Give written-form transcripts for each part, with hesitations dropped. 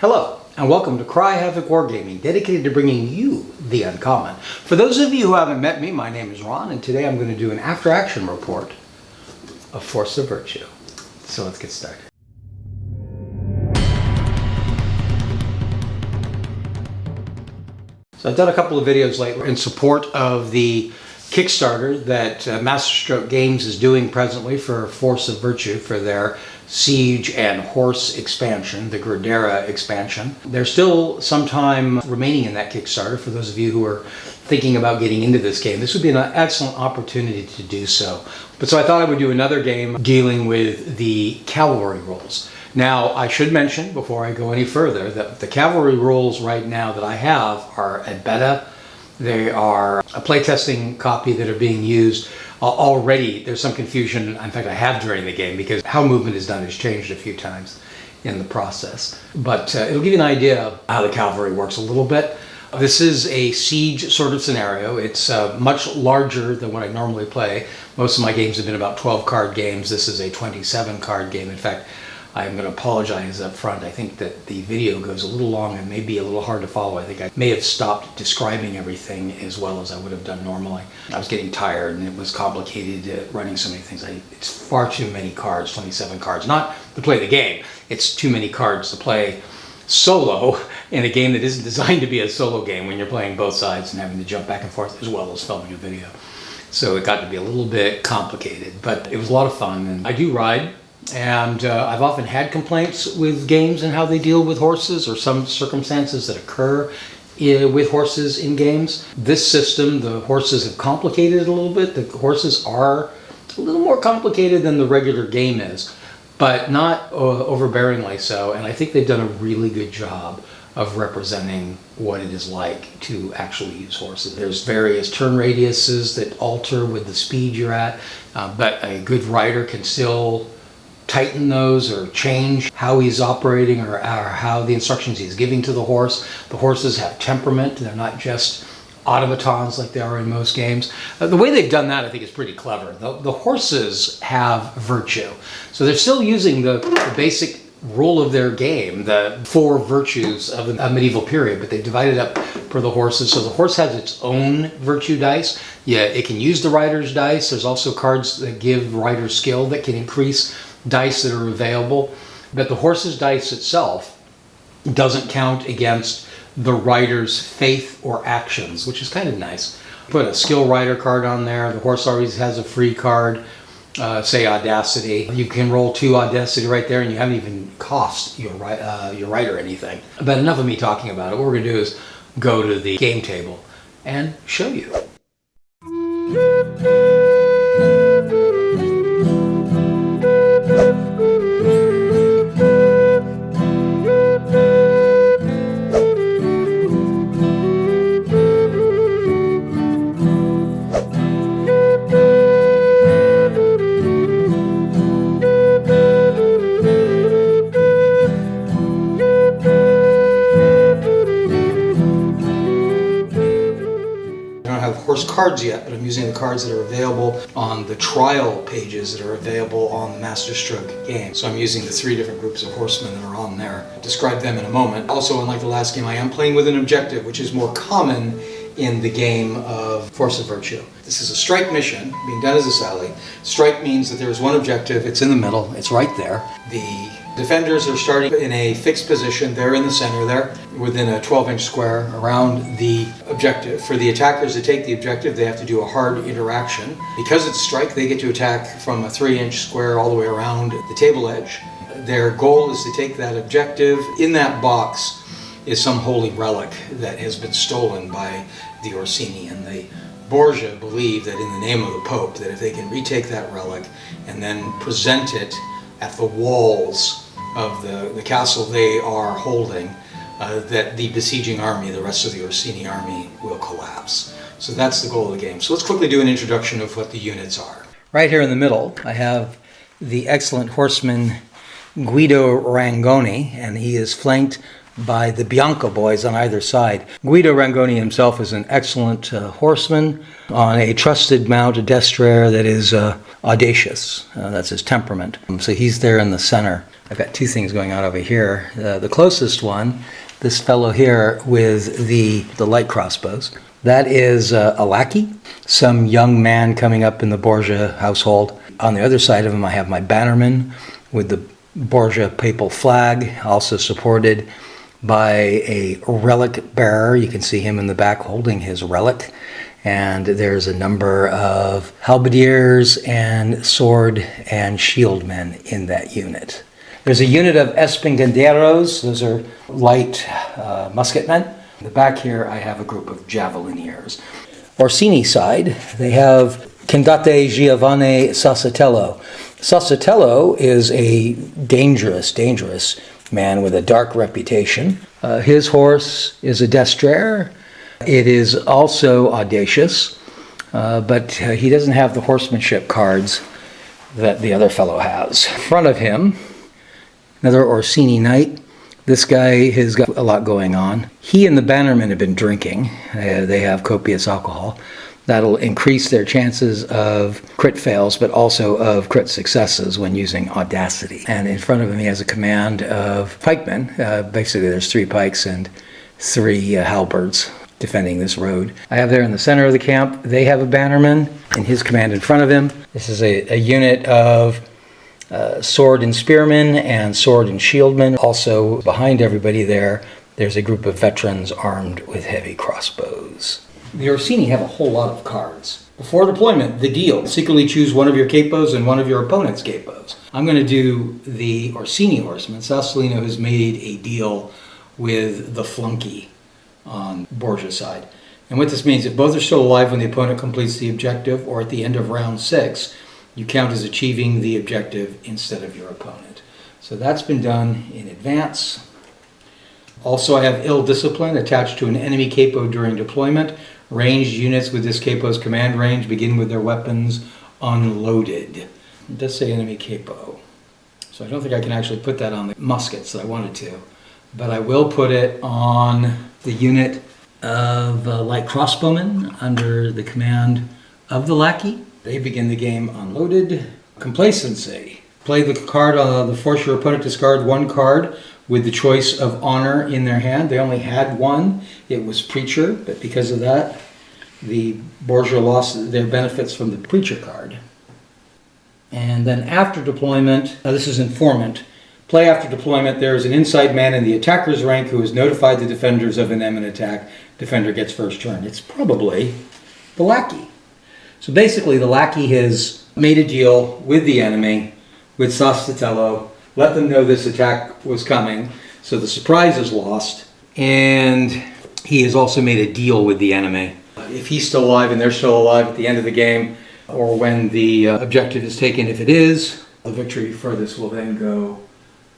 Hello, and welcome to Havoc Wargaming, dedicated to bringing you the uncommon. For those of you who haven't met me, my name is Ron, and today I'm going to do an after-action report of Force of Virtue. So let's get started. So I've done a couple of videos lately in support of the Kickstarter that Masterstroke Games is doing presently for Force of Virtue for their Siege and Horse expansion, the Gradera expansion. There's still some time remaining in that Kickstarter for those of you who are thinking about getting into this game. This would be an excellent opportunity to do so. But so I thought I would do another game dealing with the cavalry rules. Now, I should mention before I go any further that the cavalry rules right now that I have are at beta. They are a playtesting copy that are being used already. There's some confusion, in fact I have during the game, because how movement is done has changed a few times in the process. But it'll give you an idea of how the cavalry works a little bit. This is a siege sort of scenario. It's much larger than what I normally play. Most of my games have been about 12 card games. This is a 27 card game. In fact, I'm going to apologize up front. I think that the video goes a little long and may be a little hard to follow. I think I may have stopped describing everything as well as I would have done normally. I was getting tired and it was complicated running so many things. It's far too many cards, 27 cards. Not to play the game, it's too many cards to play solo in a game that isn't designed to be a solo game when you're playing both sides and having to jump back and forth as well as filming a video. So it got to be a little bit complicated, but it was a lot of fun. And I do ride. And I've often had complaints with games and how they deal with horses or some circumstances that occur with horses in games. This system, the horses have complicated it a little bit. The horses are a little more complicated than the regular game is, but not overbearingly so. And I think they've done a really good job of representing what it is like to actually use horses. There's various turn radiuses that alter with the speed you're at, but a good rider can still tighten those or change how he's operating or how the instructions he's giving to the horse. The horses have temperament. They're not just automatons like they are in most games. The way they've done that I think is pretty clever. The horses have virtue. So they're still using the basic rule of their game, the 4 virtues of a medieval period, but they've divided up for the horses. So the horse has its own virtue dice. Yeah, it can use the rider's dice. There's also cards that give rider skill that can increase dice that are available, but the horse's dice itself doesn't count against the rider's faith or actions, which is kind of nice. Put a skill rider card on there. The horse always has a free card, say Audacity. You can roll 2 Audacity right there and you haven't even cost your rider anything. But enough of me talking about it. What we're going to do is go to the game table and show you. Horse cards yet, but I'm using the cards that are available on the trial pages that are available on the Masterstroke game. So I'm using the 3 different groups of horsemen that are on there. I'll describe them in a moment. Also, unlike the last game, I am playing with an objective, which is more common in the game of Force of Virtue. This is a strike mission being done as a sally. Strike means that there is one objective. It's in the middle. It's right there. The defenders are starting in a fixed position. They're in the center there, within a 12-inch square around the objective. For the attackers to take the objective, they have to do a hard interaction. Because it's strike, they get to attack from a 3-inch square all the way around the table edge. Their goal is to take that objective. In that box is some holy relic that has been stolen by the Orsini, and the Borgia believe that in the name of the Pope, that if they can retake that relic and then present it at the walls of the castle they are holding, that the besieging army, the rest of the Orsini army, will collapse. So that's the goal of the game. So let's quickly do an introduction of what the units are. Right here in the middle, I have the excellent horseman Guido Rangoni, and he is flanked by the Bianco boys on either side. Guido Rangoni himself is an excellent horseman on a trusted mount, a destrere that is audacious. That's his temperament. So he's there in the center. I've got two things going on over here. The closest one, this fellow here with the light crossbows, that is a lackey, some young man coming up in the Borgia household. On the other side of him, I have my bannerman with the Borgia papal flag, also supported by a relic bearer. You can see him in the back holding his relic. And there's a number of halberdiers and sword and shield men in that unit. There's a unit of espingarderos. Those are light musketmen. In the back here, I have a group of javelineers. Orsini side, they have Condate Giovanni Sassatello. Sassatello is a dangerous man with a dark reputation. His horse is a destrere. It is also audacious, but he doesn't have the horsemanship cards that the other fellow has. In front of him, another Orsini knight. This guy has got a lot going on. He and the bannermen have been drinking. They have copious alcohol. That'll increase their chances of crit fails, but also of crit successes when using audacity. And in front of him, he has a command of pikemen. Basically, there's 3 pikes and 3 halberds defending this road. I have there in the center of the camp, they have a bannerman in his command in front of him. This is a unit of sword and spearmen and sword and shieldmen. Also behind everybody there's a group of veterans armed with heavy crossbows. The Orsini have a whole lot of cards. Before deployment, the deal. Secretly choose one of your capos and one of your opponent's capos. I'm going to do the Orsini horseman. Sassolino has made a deal with the flunky on Borgia's side. And what this means, if both are still alive when the opponent completes the objective, or at the end of round 6, you count as achieving the objective instead of your opponent. So that's been done in advance. Also, I have ill discipline attached to an enemy capo during deployment. Ranged units with this capo's command range begin with their weapons unloaded. It does say enemy capo. So I don't think I can actually put that on the muskets that I wanted to. But I will put it on the unit of light crossbowmen under the command of the lackey. They begin the game unloaded. Complacency. Play the card on the force your opponent discard 1 card with the choice of honor in their hand. They only had 1. It was Preacher, but because of that, the Borgia lost their benefits from the Preacher card. And then after deployment, this is Informant. Play after deployment, there is an inside man in the attacker's rank who has notified the defenders of an imminent attack. Defender gets first turn. It's probably the lackey. So basically, the lackey has made a deal with the enemy, with Sassatello, let them know this attack was coming, so the surprise is lost, and he has also made a deal with the enemy. If he's still alive and they're still alive at the end of the game, or when the objective is taken, if it is, the victory for this will then go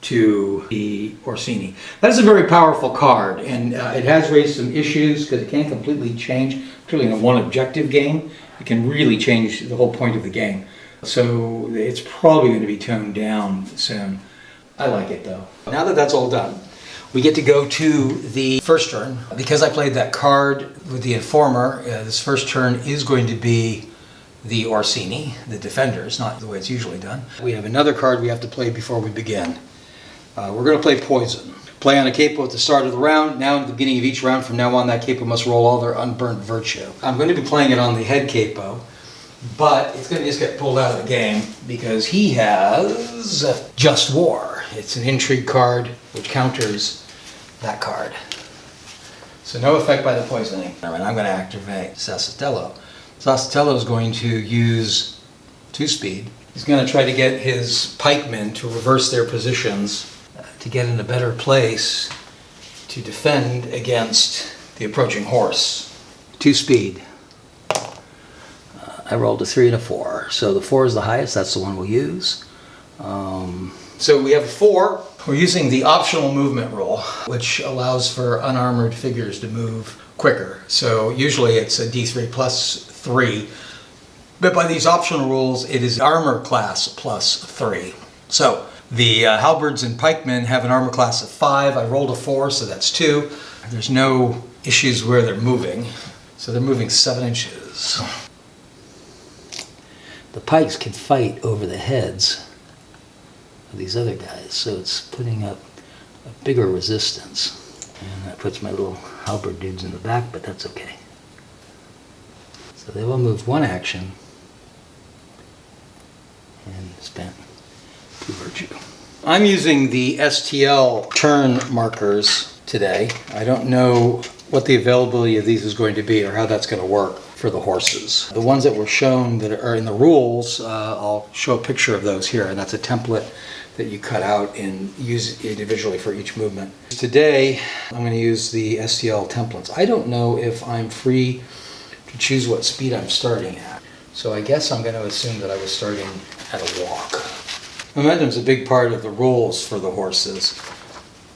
to the Orsini. That is a very powerful card, and it has raised some issues because it can't completely change, particularly in a one objective game. It can really change the whole point of the game. So it's probably going to be toned down soon. I like it though. Now that that's all done, we get to go to the first turn. Because I played that card with the Informer, this first turn is going to be the Orsini, the defenders, not the way it's usually done. We have another card we have to play before we begin. We're going to play Poison. Play on a capo at the start of the round. Now at the beginning of each round from now on, that capo must roll all their unburnt virtue. I'm going to be playing it on the head capo, but it's going to just get pulled out of the game because he has Just War. It's an intrigue card which counters that card. So no effect by the poisoning. And I'm going to activate Sassatello. Sassatello is going to use 2-speed. He's going to try to get his pikemen to reverse their positions to get in a better place to defend against the approaching horse. 2-speed. I rolled a 3 and a 4. So the 4 is the highest. That's the one we'll use. So we have a 4. We're using the optional movement rule, which allows for unarmored figures to move quicker. So usually it's a D3 plus 3. But by these optional rules, it is armor class plus 3. So the halberds and pikemen have an armor class of 5. I rolled a 4, so that's 2. There's no issues where they're moving. So they're moving 7 inches. The pikes can fight over the heads of these other guys, so it's putting up a bigger resistance. And that puts my little halberd dudes in the back, but that's okay. So they've all moved one action and spent 2 virtue. I'm using the STL turn markers today. I don't know what the availability of these is going to be or how that's going to work for the horses. The ones that were shown that are in the rules, I'll show a picture of those here, and that's a template that you cut out and use individually for each movement. Today, I'm going to use the STL templates. I don't know if I'm free to choose what speed I'm starting at. So I guess I'm going to assume that I was starting at a walk. Momentum's a big part of the rules for the horses.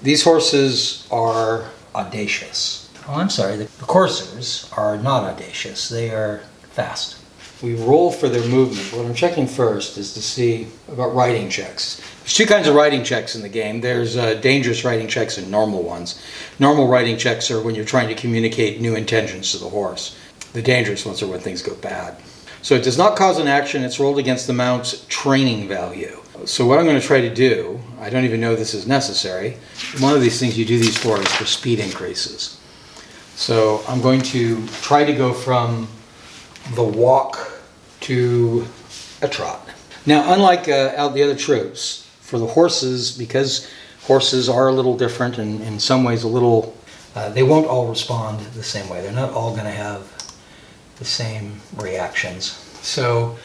These horses are audacious. Oh, I'm sorry, the coursers are not audacious. They are fast. We roll for their movement. What I'm checking first is to see about riding checks. There's 2 kinds of riding checks in the game. There's dangerous riding checks and normal ones. Normal riding checks are when you're trying to communicate new intentions to the horse. The dangerous ones are when things go bad. So it does not cause an action. It's rolled against the mount's training value. So what I'm going to try to do, I don't even know this is necessary. One of these things you do these for is for speed increases. So I'm going to try to go from the walk to a trot. Now, unlike the other troops, for the horses, because horses are a little different and in some ways a little, they won't all respond the same way. They're not all going to have the same reactions. So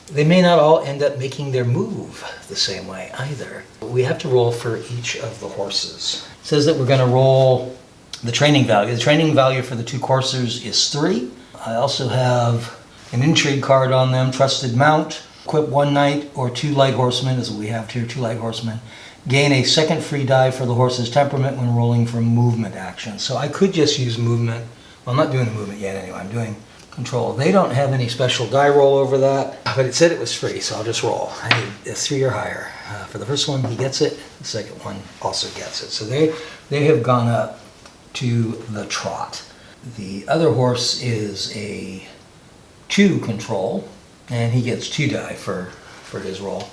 they may not all end up making their move the same way either. We have to roll for each of the horses. It says that we're going to roll the training value. The training value for the 2 coursers is 3. I also have an intrigue card on them, trusted mount. Equip 1 knight or 2 light horsemen, is what we have here, 2 light horsemen. Gain a second free die for the horse's temperament when rolling for movement action. So I could just use movement. Well, I'm not doing the movement yet anyway, I'm doing control. They don't have any special die roll over that, but it said it was free, so I'll just roll. I need a 3 or higher. For the first one, he gets it. The second one also gets it. So they have gone up to the trot. The other horse is a 2 control, and he gets 2 die for his roll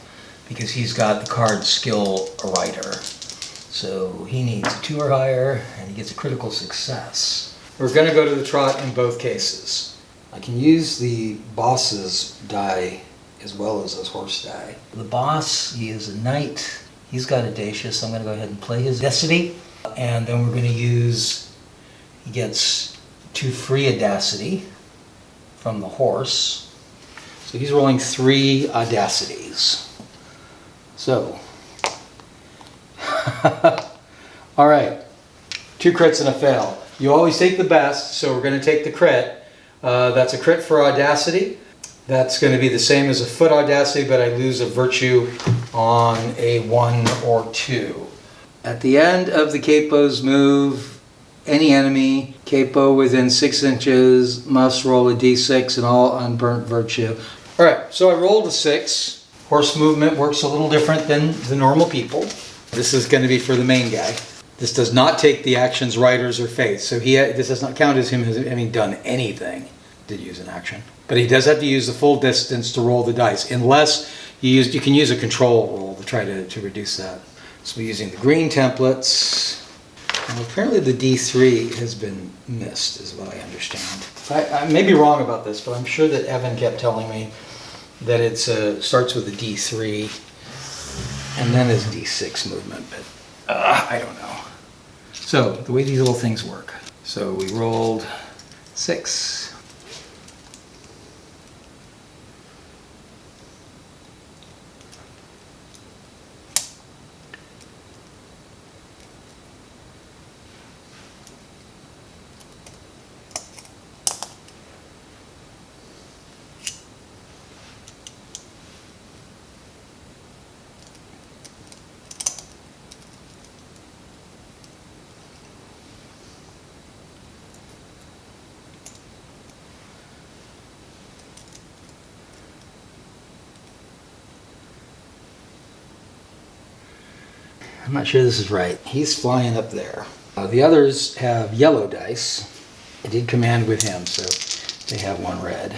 because he's got the card skill rider. So he needs a 2 or higher, and he gets a critical success. We're going to go to the trot in both cases. I can use the boss's die as well as his horse die. The boss, he is a knight. He's got audacious. I'm going to go ahead and play his audacity. And then we're going to use, he gets 2 free audacity from the horse. So he's rolling 3 audacities. So, all right, 2 crits and a fail. You always take the best, so we're going to take the crit. That's a crit for audacity. That's going to be the same as a foot audacity, but I lose a virtue on a 1 or 2. At the end of the capo's move, any enemy capo within 6 inches must roll a d6 and all unburnt virtue. All right, so I rolled a 6. Horse movement works a little different than the normal people. This is going to be for the main guy. This does not take the actions riders or faith, so this does not count as him having done anything to use an action. But he does have to use the full distance to roll the dice, unless you can use a control roll to try to reduce that. So we're using the green templates. And apparently the D3 has been missed, is what I understand. I may be wrong about this, but I'm sure that Evan kept telling me that it starts with a D3 and then is D6 movement, but I don't know. So the way these little things work. So we rolled 6. I'm not sure this is right. He's flying up there. The others have yellow dice. I did command with him, so they have 1 red.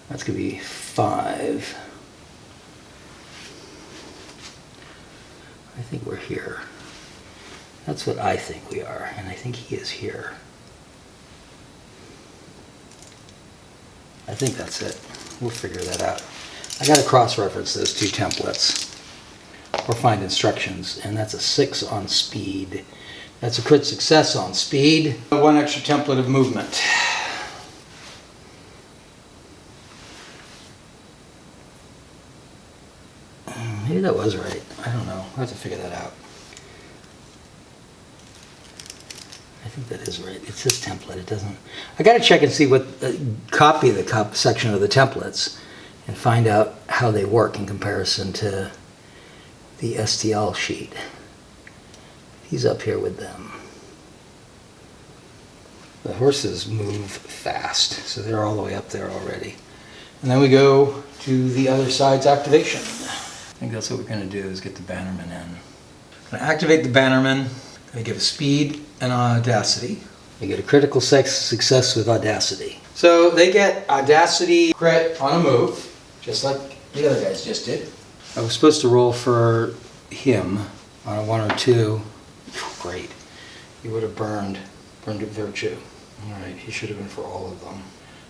That's going to be 5. I think we're here. That's what I think we are, and I think he is here. I think that's it. We'll figure that out. I gotta cross-reference those two templates or find instructions, and that's a 6 on speed. That's a crit success on speed. 1 extra template of movement. Maybe that was right. I don't know. I'll have to figure that out. I think that is right. It's this template. It doesn't... I got to check and see what... copy the section of the templates and find out how they work in comparison to the STL sheet. He's up here with them. The horses move fast, so they're all the way up there already. And then we go to the other side's activation. I think that's what we're going to do, is get the bannerman in. I'm going to activate the bannerman. They give a speed and audacity. They get a critical success with audacity. So they get audacity crit on a move, just like the other guys just did. I was supposed to roll for him on a 1 or 2. Great. He would have burned at virtue. Alright, he should have been for all of them.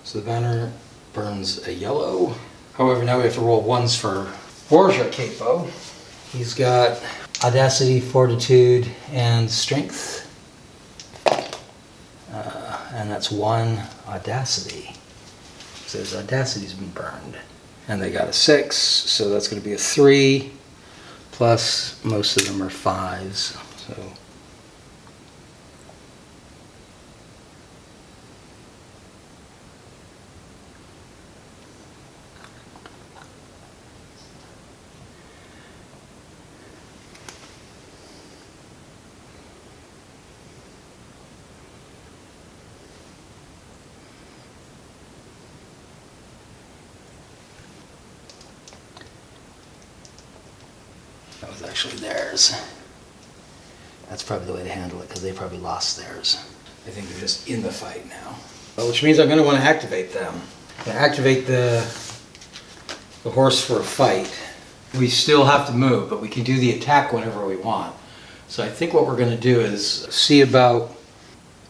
So the banner burns a yellow. However, now we have to roll 1s for Borgia Capo. He's got audacity, fortitude, and strength. And that's 1 audacity. So his audacity's been burned. And they got a 6, so that's going to be a 3. Plus, most of them are 5s. So that was actually theirs. That's probably the way to handle it, because they probably lost theirs. I think they're just in the fight now. Which means I'm going to want to activate them. I'm going to activate the horse for a fight. We still have to move, but we can do the attack whenever we want. So I think what we're going to do is see about...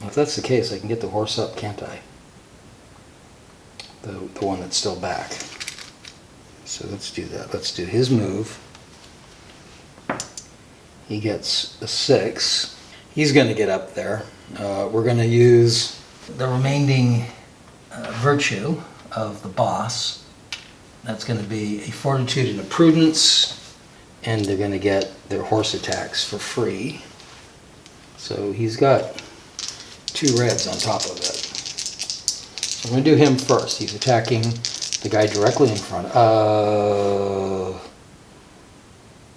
If that's the case, I can get the horse up, can't I? The one that's still back. So let's do that. Let's do his move. He gets a 6. He's going to get up there. We're going to use the remaining virtue of the boss. That's going to be a fortitude and a prudence. And they're going to get their horse attacks for free. So he's got 2 reds on top of it. So I'm going to do him first. He's attacking the guy directly in front.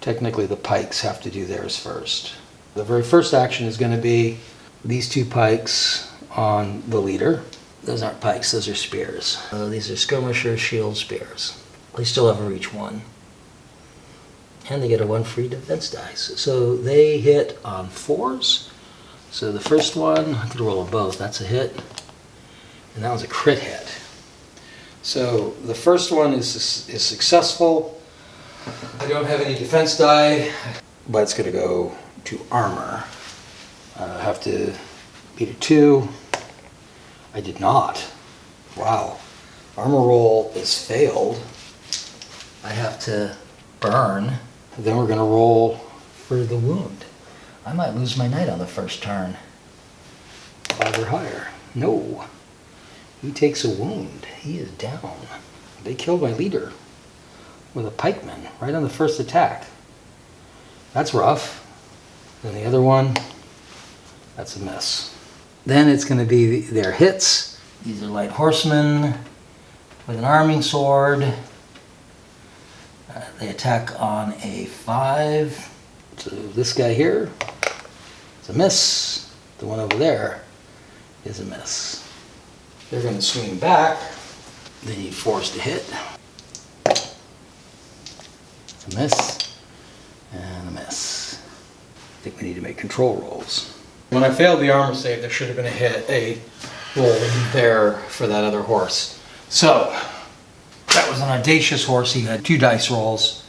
Technically the pikes have to do theirs first. The very first action is going to be these 2 pikes on the leader. Those aren't pikes, those are spears. These are skirmisher shield spears. They still have a reach 1. And they get a 1 free defense dice. So they hit on 4s. So the first one, I could roll a both, that's a hit. And that was a crit hit. So the first one is successful. I don't have any defense die, but it's going to go to armor. I have to beat a 2. I did not. Wow. Armor roll is failed. I have to burn. Then we're going to roll for the wound. I might lose my knight on the first turn. 5 or higher. No. He takes a wound. He is down. They killed my leader with a pikeman right on the first attack. That's rough. Then the other one, that's a miss. Then it's going to be their hits. These are light horsemen with an arming sword. They attack on a 5. So this guy here is a miss. The one over there is a miss. They're going to swing back. They need 4s to hit. A miss, and a miss. I think we need to make control rolls. When I failed the armor save, there should have been a roll there for that other horse. So, that was an audacious horse. He had 2 dice rolls.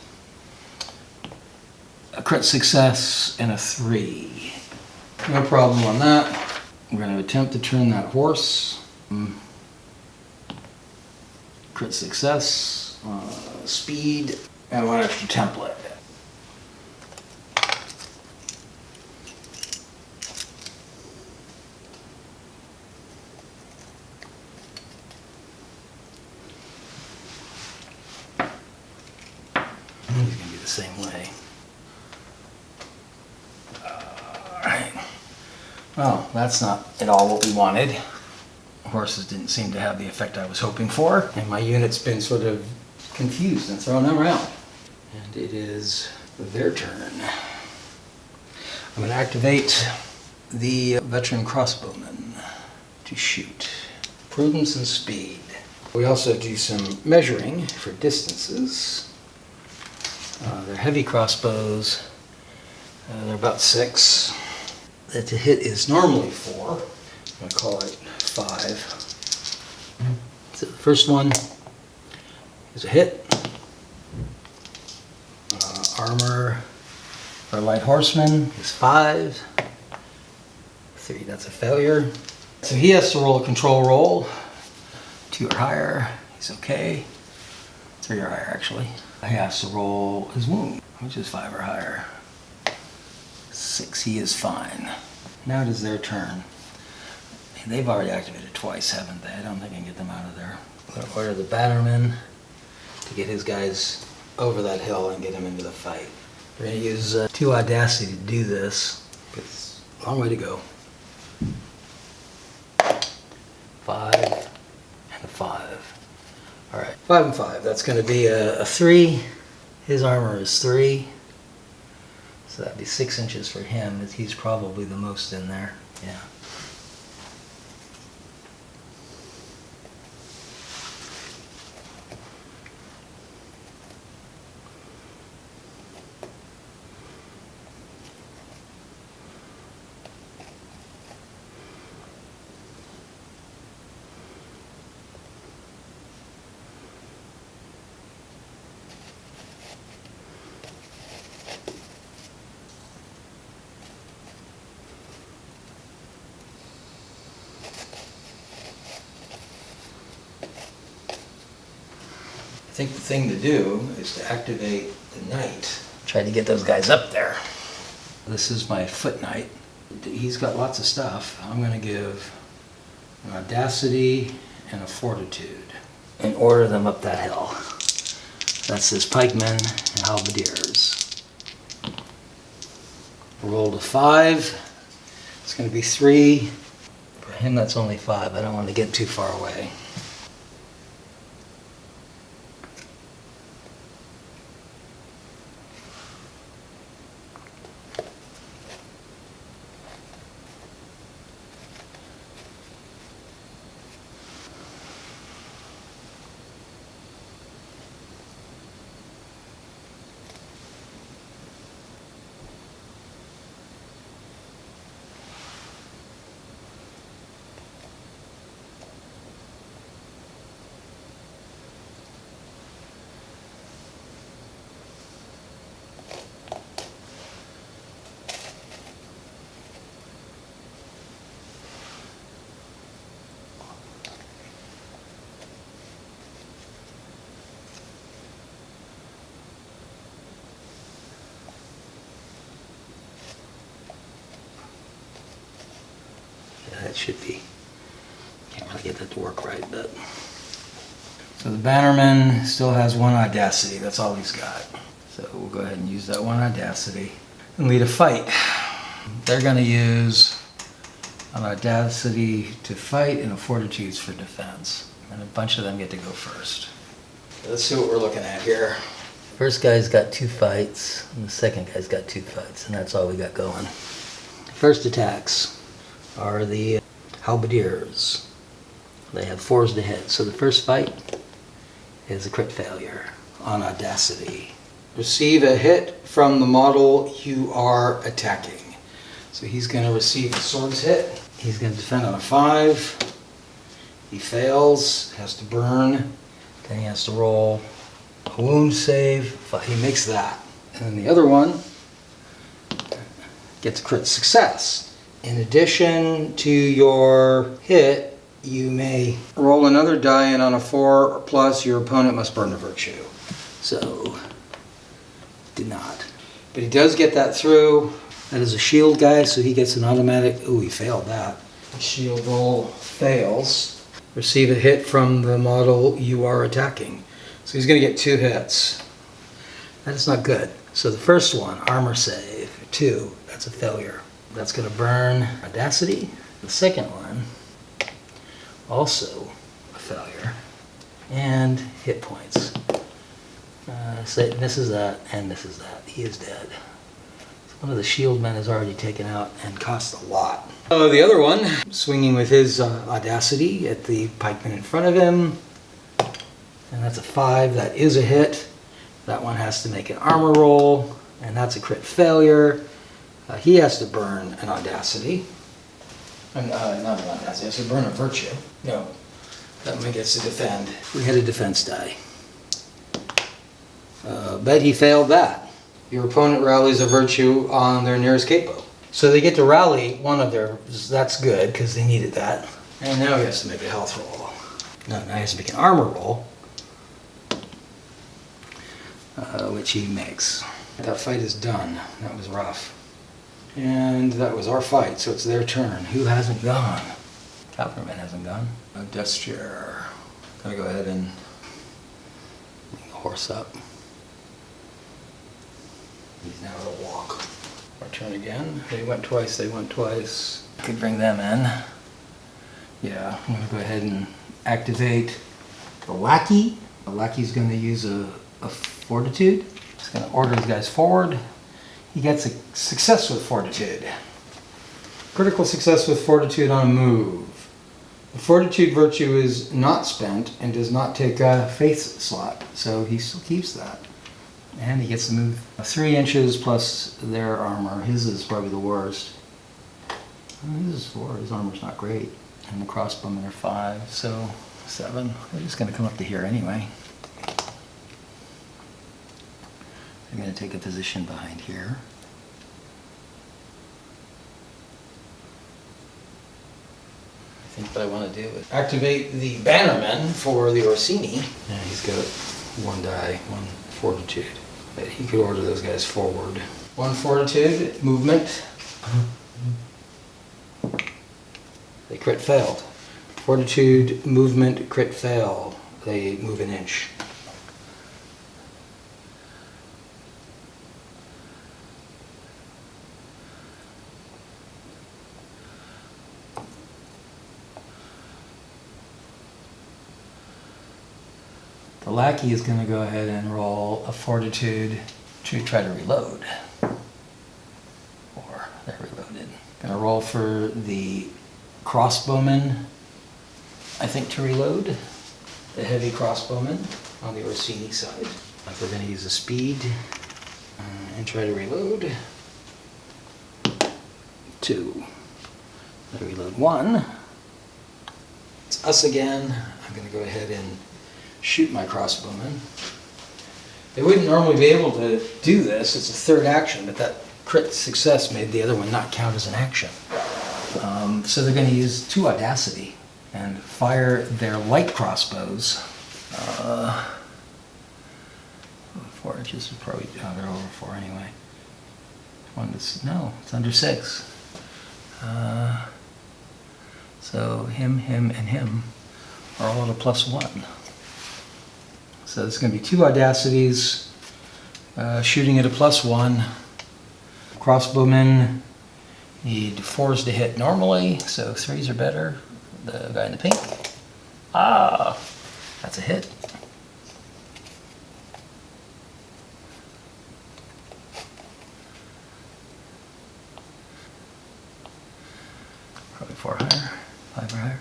a crit success, and a 3. No problem on that. We're going to attempt to turn that horse. Crit success, speed, and one extra template. He's going to be the same way. Alright. Well, that's not at all what we wanted. Horses didn't seem to have the effect I was hoping for, and my unit's been sort of confused and thrown around. And it is their turn. I'm going to activate the veteran crossbowman to shoot. Prudence and speed. We also do some measuring for distances. They're heavy crossbows. They're about 6. The to hit is normally 4. I'm going to call it 5. So the first one is a hit. Armor for light horseman is 5. 3, that's a failure. So he has to roll a control roll. 2 or higher, he's okay. 3 or higher actually. He has to roll his wound, which is 5 or higher. 6, he is fine. Now it is their turn. They've already activated twice, haven't they? I don't think I can get them out of there. I'm going to order the batterman to get his guys over that hill and get him into the fight. We're going to use 2 audacity to do this. It's a long way to go. 5 and a 5. All right, 5 and 5. That's going to be a 3. His armor is 3. So that'd be 6 inches for him. He's probably the most in there. Yeah. I think the thing to do is to activate the knight. Try to get those guys up there. This is my foot knight. He's got lots of stuff. I'm going to give an audacity and a fortitude and order them up that hill. That's his pikemen and halberdiers. Rolled a 5. It's going to be 3. For him, that's only 5. I don't want to get too far away. That should be, can't really get that to work right, but. So the bannerman still has 1 audacity, that's all he's got. So we'll go ahead and use that 1 audacity and lead a fight. They're going to use an audacity to fight and a fortitude for defense. And a bunch of them get to go first. Let's see what we're looking at here. First guy's got 2 fights, and the second guy's got 2 fights, and that's all we got going. First attacks are the halberdiers. They have 4s to hit. So the first fight is a crit failure on audacity. Receive a hit from the model you are attacking. So he's going to receive a swords hit. He's going to defend on a 5. He fails, has to burn. Then he has to roll a wound save. He makes that. And then the other one gets a crit success. In addition to your hit, you may roll another die, and on a 4 plus, your opponent must burn a virtue. So, did not. But he does get that through. That is a shield guy, so he gets an automatic. Ooh, he failed that. The shield roll fails. Receive a hit from the model you are attacking. So he's going to get 2 hits. That is not good. So the first one, armor save, 2, that's a failure. That's going to burn Audacity. The second one, also a failure. And hit points. So misses that and misses that. He is dead. So one of the shield men is already taken out and costs a lot. The other one, swinging with his Audacity at the pikeman in front of him. And that's a 5. That is a hit. That one has to make an armor roll, and that's a crit failure. He has to burn an Audacity. Not an Audacity, he has to burn a Virtue. No, that one gets to defend. We had a defense die. But he failed that. Your opponent rallies a Virtue on their nearest capo. So they get to rally one of theirs. That's good, because they needed that. And now he has to make a health roll. No, now he has to make an armor roll. Which he makes. That fight is done. That was rough. And that was our fight, so it's their turn. Who hasn't gone? Cavalryman hasn't gone. Death Chair. Gonna go ahead and bring the horse up. He's now at a walk. Our turn again. They went twice, they went twice. Could bring them in. Yeah, I'm gonna go ahead and activate the lackey. The lackey's gonna use a fortitude. Just going to order these guys forward. He gets a success with fortitude. Critical success with fortitude on a move. The fortitude virtue is not spent and does not take a faith slot, so he still keeps that. And he gets to move 3 inches plus their armor. His is probably the worst. His is 4. His armor's not great. And the crossbowmen are 5, so 7. They're just going to come up to here anyway. I'm going to take a position behind here. I think what I want to do is activate the bannermen for the Orsini. Yeah, he's got 1 die, 1 fortitude. But he could order those guys forward. 1 fortitude, movement. They crit failed. Fortitude, movement, crit fail. They move an inch. The lackey is going to go ahead and roll a fortitude to try to reload. Or they're reloaded. Going to roll for the crossbowman, I think, to reload. The heavy crossbowman on the Orsini side. We're going to use a speed and try to reload. 2. I reload 1. It's us again. I'm going to go ahead and shoot my crossbowman. They wouldn't normally be able to do this. It's a 3rd action, but that crit success made the other one not count as an action. So they're going to use 2 Audacity and fire their light crossbows. 4 inches is probably, oh, they're over 4 anyway. No, it's under 6. So him, and him are all at a +1. So there's going to be 2 Audacities, shooting at a +1. Crossbowmen need 4s to hit normally, so 3s are better. The guy in the pink. Ah, that's a hit. Probably 4 higher, 5 or higher.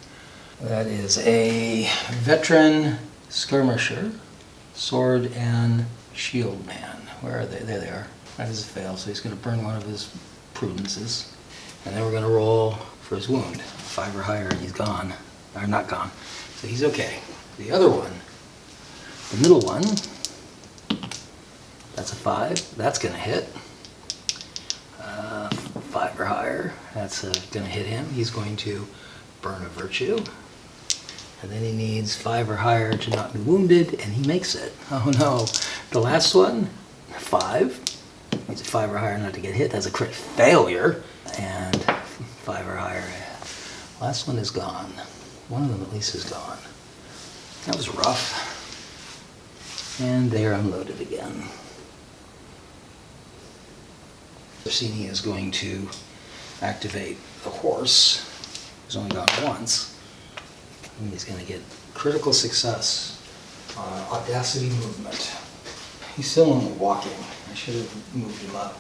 That is a veteran skirmisher. Sword and shield man. Where are they? There they are. That is a fail, so he's going to burn one of his prudences. And then we're going to roll for his wound. 5 or higher, and he's gone. Or not gone. So he's okay. The other one, the middle one, that's a 5. That's going to hit. 5 fire. That's going to hit him. He's going to burn a virtue. And then he needs 5 or higher to not be wounded, and he makes it. Oh no. The last one, 5. Needs a 5 or higher not to get hit. That's a crit failure. And 5 or higher. Last one is gone. One of them at least is gone. That was rough. And they are unloaded again. Orsini is going to activate the horse. He's only gone once. And he's going to get critical success on audacity movement. He's still only walking. I should have moved him up.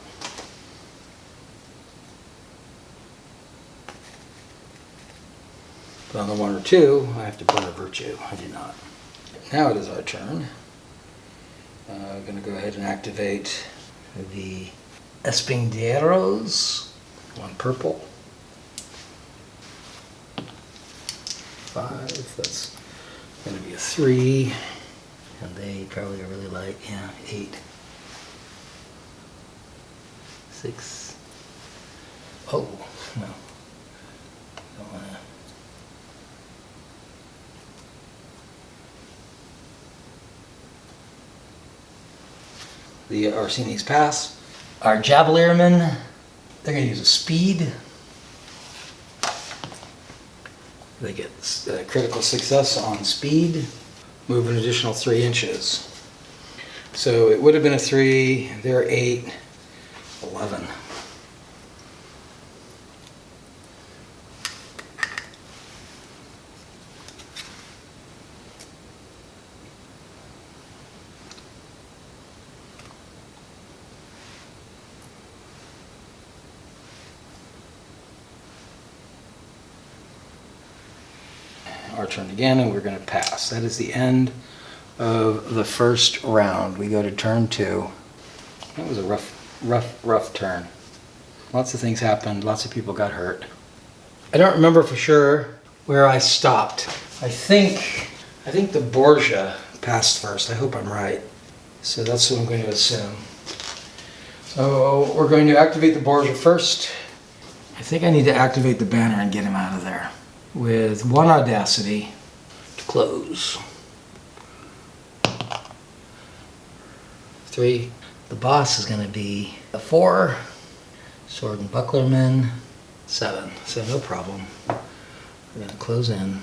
But on the 1 or 2, I have to burn a virtue. I did not. Now it is our turn. I'm going to go ahead and activate the Espinderos. 1 purple. 5, that's going to be a 3. And they probably are really light. Yeah, 8. 6. Oh, no. Don't want to. The Orsini's pass. Our Javeliermen, they're going to use a speed. They get critical success on speed. Move an additional 3 inches. So it would have been a 3, they're 8, 11. Our turn again, and we're going to pass. That is the end of the first round. We go to turn 2. That was a rough turn. Lots of things happened. Lots of people got hurt. I don't remember for sure where I stopped. I think the Borgia passed first. I hope I'm right. So that's what I'm going to assume. So we're going to activate the Borgia first. I think I need to activate the banner and get him out of there. With 1 audacity to close. 3. The boss is going to be a 4. Sword and Bucklerman, 7. So no problem. We're going to close in.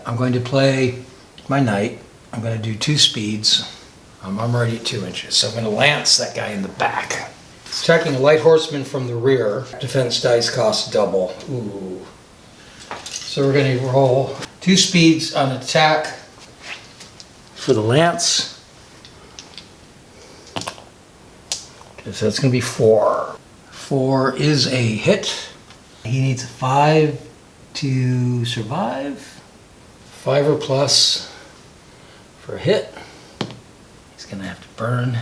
I'm going to play my knight. I'm going to do 2 speeds. I'm already at 2 inches, so I'm going to lance that guy in the back. It's attacking a light horseman from the rear. Defense dice cost double. Ooh. So we're going to roll 2 speeds on attack for the lance. So that's going to be 4. 4 is a hit. He needs a 5 to survive. 5 or plus for a hit. He's going to have to burn.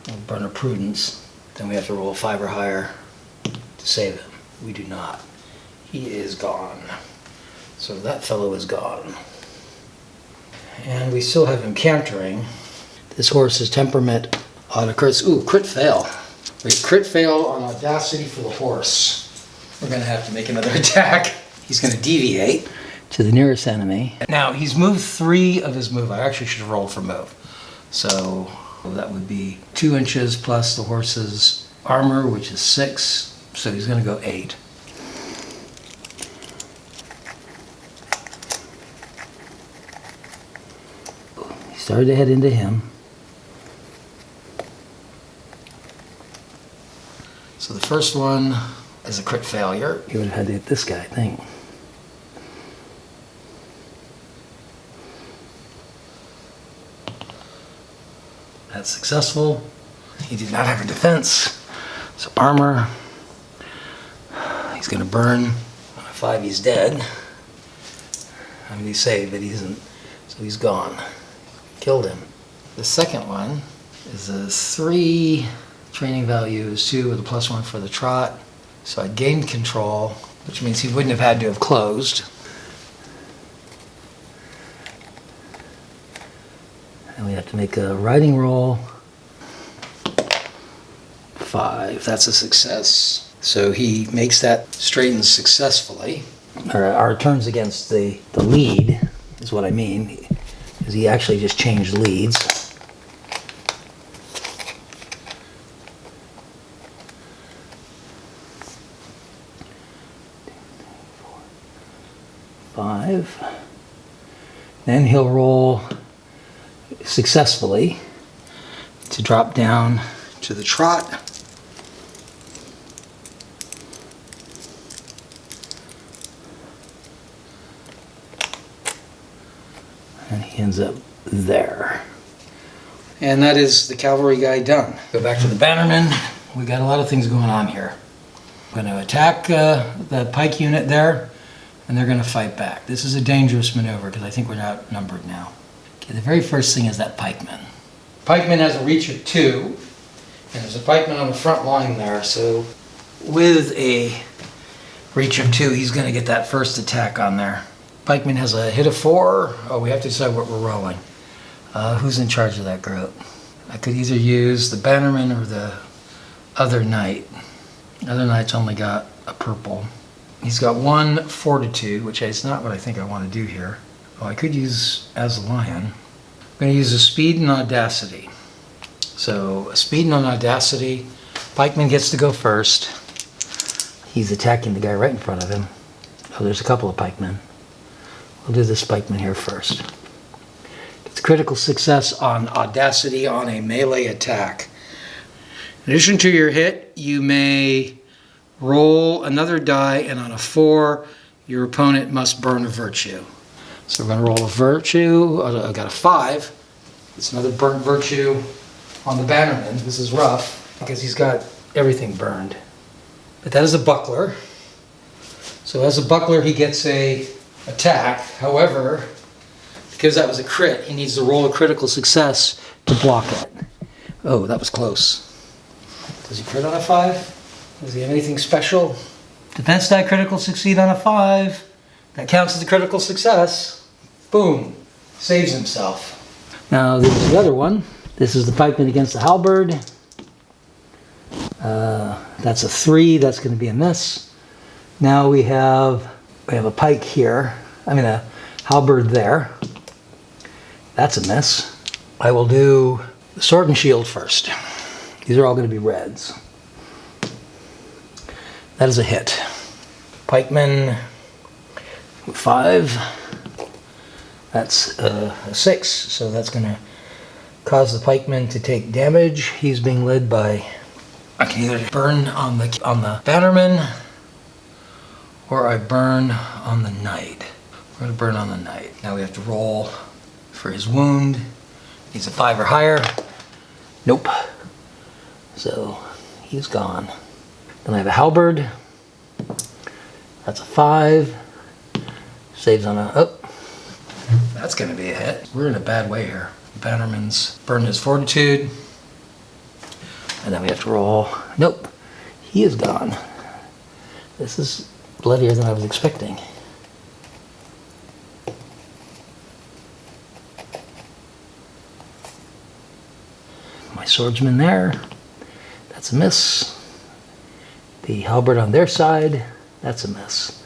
We'll burn a prudence. Then we have to roll a 5 or higher to save him. We do not. He is gone. So that fellow is gone. And we still have him cantering. This horse's temperament on a crit. Ooh, crit fail. We crit fail on audacity for the horse. We're going to have to make another attack. He's going to deviate to the nearest enemy. Now, he's moved 3 of his move. I actually should have rolled for move. So that would be 2 inches plus the horse's armor, which is 6. So he's going to go 8. He started to head into him. So the first one is a crit failure. You would have had to hit this guy, I think. That's successful. He did not have a defense. So armor. He's going to burn. On a 5, he's dead. I mean, he's saved, but he isn't. So he's gone. Killed him. The second one is a 3. Training value is 2 with a +1 for the trot. So I gained control, which means he wouldn't have had to have closed. And we have to make a riding roll. 5, that's a success. So he makes that straighten successfully. Our turns against the lead is what I mean, is he actually just changed leads. Five. Then he'll roll successfully to drop down to the trot. And he ends up there. And that is the cavalry guy done. Go back to the bannerman. We got a lot of things going on here. I'm going to attack the pike unit there, and they're going to fight back. This is a dangerous maneuver because I think we're outnumbered now. Okay, the very first thing is that pikeman. Pikeman has a reach of 2, and there's a pikeman on the front line there, so with a reach of 2, he's going to get that first attack on there. Pikeman has a hit of 4. Oh, we have to decide what we're rolling. Who's in charge of that group? I could either use the bannerman or the other knight. The other knight's only got a purple. He's got 1 fortitude, which is not what I think I want to do here. Oh, I could use as a lion. I'm going to use a speed and audacity. So a speed and an audacity. Pikeman gets to go first. He's attacking the guy right in front of him. Oh, there's a couple of pikemen. We'll do this pikeman here first. It's critical success on audacity on a melee attack. In addition to your hit, you may roll another die, and on a 4, your opponent must burn a virtue. So we're going to roll a virtue. I got a 5. It's another burnt virtue on the bannerman. This is rough because he's got everything burned. But that is a buckler. So as a buckler, he gets a attack. However, because that was a crit, he needs to roll a critical success to block it. Oh, that was close. Does he crit on a 5? Does he have anything special? Defense die critical succeed on a 5. That counts as a critical success. Boom. Saves himself. Now this is the other one. This is the pikeman against the halberd. That's a 3. That's going to be a miss. Now we have a pike here. I mean a halberd there. That's a miss. I will do the sword and shield first. These are all going to be reds. That is a hit. Pikeman 5. That's a 6. So that's going to cause the pikeman to take damage. He's being led by. I can either burn on the bannerman, or I burn on the knight. We're going to burn on the knight. Now we have to roll for his wound. He's a 5 or higher. Nope. So he's gone. Then I have a halberd. That's a 5. Saves on a. Oh, that's going to be a hit. We're in a bad way here. The bannerman's burned his fortitude. And then we have to roll. Nope. He is gone. This is bloodier than I was expecting. My swordsman there. That's a miss. The halberd on their side. That's a miss.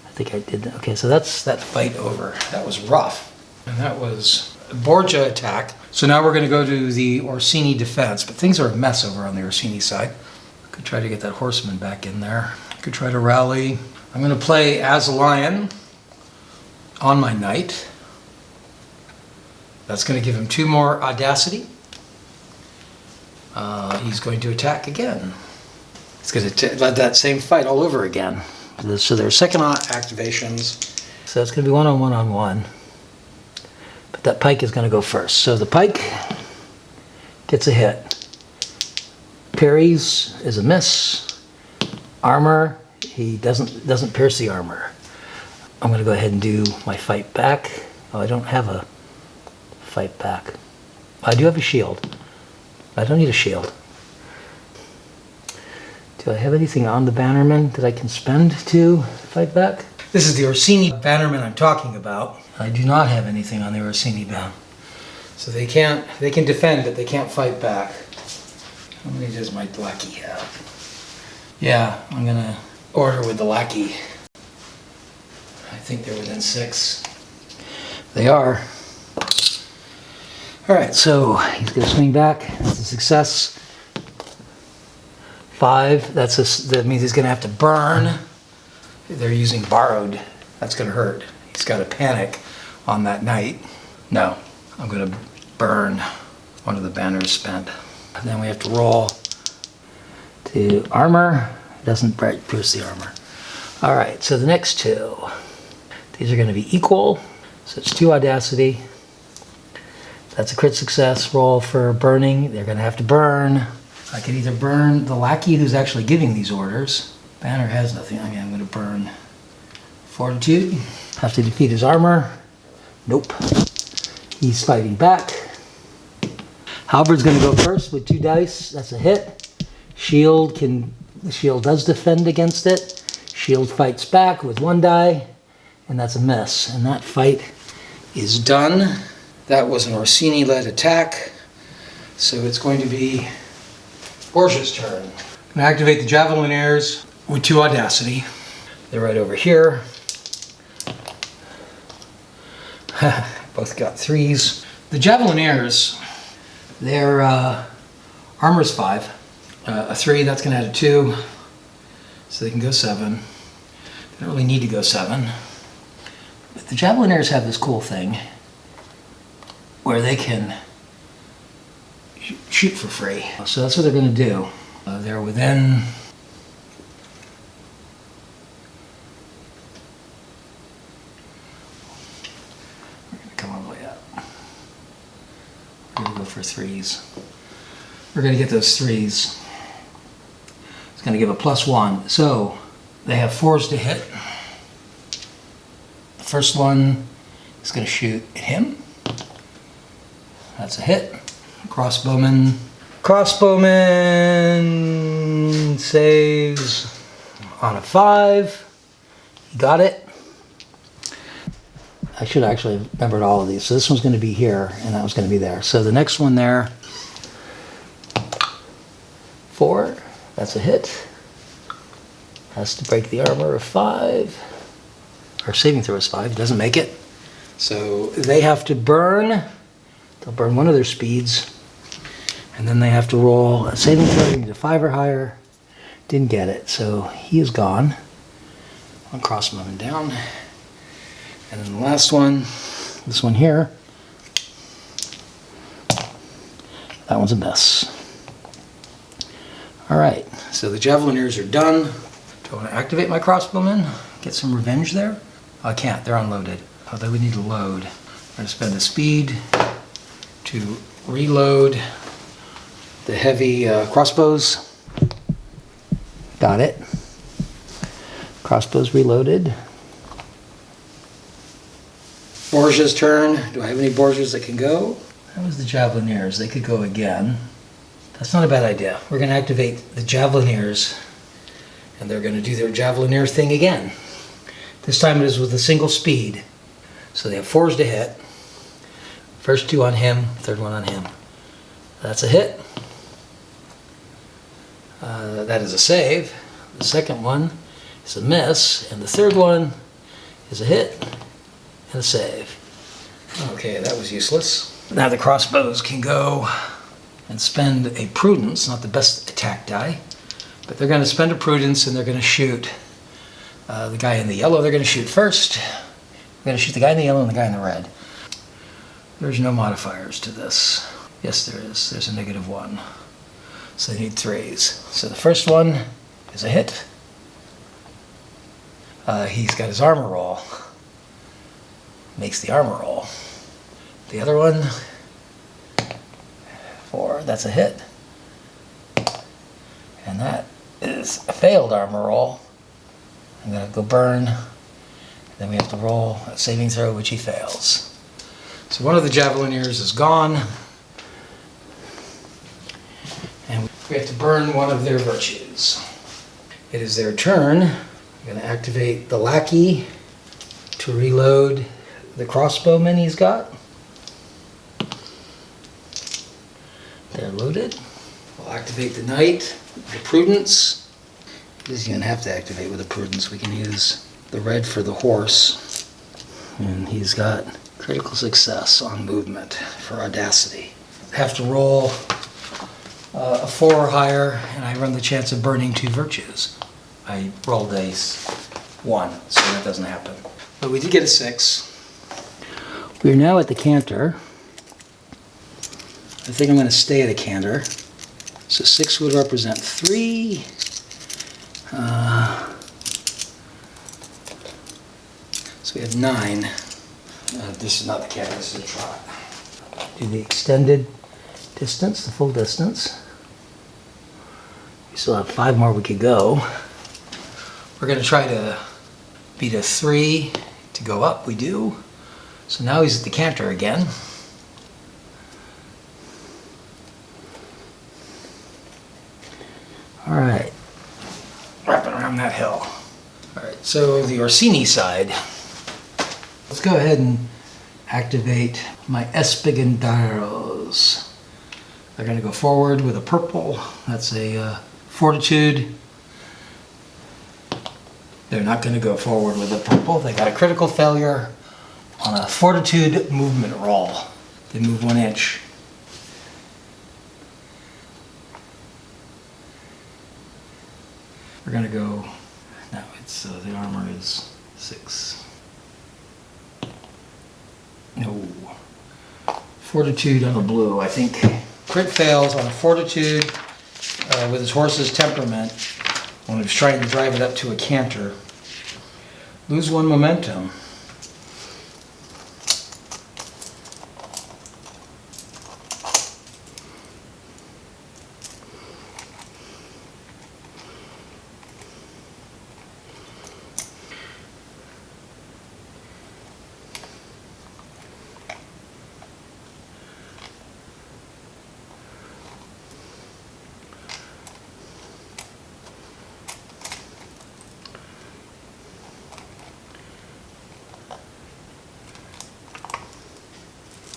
I think I did that. Okay, so that's that fight over. That was rough. And that was a Borgia attack. So now we're going to go to the Orsini defense. But things are a mess over on the Orsini side. Could try to get that horseman back in there. Could try to rally. I'm going to play as a lion on my knight. That's going to give him 2 more audacity. He's going to attack again. It's going to let that same fight all over again. So there are second activations. So it's going to be 1-on-1-on-1. But that pike is going to go first. So the pike gets a hit. Parries is a miss. Armor, he doesn't pierce the armor. I'm going to go ahead and do my fight back. Oh, I don't have a fight back. I do have a shield. I don't need a shield. Do I have anything on the bannerman that I can spend to fight back? This is the Orsini bannerman I'm talking about. I do not have anything on the Orsini ban. So they can defend, but they can't fight back. How many does my lackey have? Yeah, I'm gonna order with the lackey. I think they're within 6. They are. All right, so he's gonna swing back. That's a success. 5, that means he's gonna have to burn. They're using borrowed. That's gonna hurt. He's got to panic on that night. No, I'm gonna burn one of the banners spent. And then we have to roll to armor. It doesn't pierce the armor. All right, so the next 2, these are gonna be equal. So it's 2 audacity. That's a crit success. Roll for burning. They're gonna have to burn. I could either burn the lackey who's actually giving these orders. Banner has nothing. I mean, I'm gonna burn Fortitude. Have to defeat his armor. Nope. He's fighting back. Halberd's gonna go first with 2 dice. That's a hit. The shield does defend against it. Shield fights back with 1 die, and that's a miss. And that fight is done. That was an Orsini-led attack. So it's going to be Borgia's turn. I'm gonna activate the Javelineers with 2 audacity. They're right over here. Both got 3s. The Javelineers, their armor's 5. A 3, that's gonna add a 2. So they can go 7. They don't really need to go 7. But the Javelineers have this cool thing where they can shoot for free. So that's what they're gonna do. They're within for 3s. We're going to get those 3s. It's going to give a +1. So they have 4s to hit. The first one is going to shoot at him. That's a hit. Crossbowman. Crossbowman saves on a 5. He got it. I should actually have remembered all of these. So this one's going to be here, and that was going to be there. So the next one there, 4, that's a hit. Has to break the armor of 5. Our saving throw is 5, doesn't make it. So they have to burn. They'll burn one of their speeds. And then they have to roll a saving throw, you need a 5 or higher. Didn't get it, so he is gone. One crossbowman down. And then the last one, this one here, that one's a miss. All right, so the Javelineers are done. Do I want to activate my crossbowmen? Get some revenge there? Oh, I can't, they're unloaded. Although we need to load. I'm going to spend a speed to reload the heavy crossbows. Got it. Crossbows reloaded. Borgia's turn. Do I have any Borgias that can go? That was the Javelineers. They could go again. That's not a bad idea. We're going to activate the Javelineers, and they're going to do their Javelineer thing again. This time it is with a single speed. So they have 4s to hit. First 2 on him, third one on him. That's a hit. That is a save. The second one is a miss, and the third one is a hit and a save. Okay, that was useless. Now the crossbows can go and spend a prudence, not the best attack die, but they're going to spend a prudence and they're going to shoot the guy in the yellow. They're going to shoot first. We're going to shoot the guy in the yellow and the guy in the red. There's no modifiers to this. Yes, there is. There's a -1. So they need 3s. So the first one is a hit. He's got his armor roll. Makes the armor roll. The other one, 4, that's a hit. And that is a failed armor roll. I'm gonna go burn. Then we have to roll a saving throw, which he fails. So one of the Javelineers is gone. we have to burn one of their virtues. It is their turn. I'm going to activate the lackey to reload the crossbowman he's got. They're loaded. We'll activate the knight, the prudence. He doesn't even have to activate with the prudence. We can use the red for the horse. And he's got critical success on movement for audacity. Have to roll a 4 or higher, and I run the chance of burning 2 virtues. I rolled a 1, so that doesn't happen. But we did get a 6. We're now at the canter. I think I'm going to stay at a canter. So 6 would represent 3. So we have 9. This is not the canter, this is a trot. Do the extended distance, the full distance. We still have 5 more we could go. We're going to try to beat a 3 to go up. We do. So now he's at the canter again. All right, wrapping around that hill. All right, so the Orsini side. Let's go ahead and activate my Espigandaros. They're going to go forward with a purple. That's a fortitude. They're not going to go forward with a purple. They got a critical failure on a fortitude movement roll. They move 1 inch. We're going to go, no, it's the armor is 6. No. Fortitude on a blue, I think. Crit fails on a fortitude with his horse's temperament when he was trying to drive it up to a canter. Lose 1 momentum.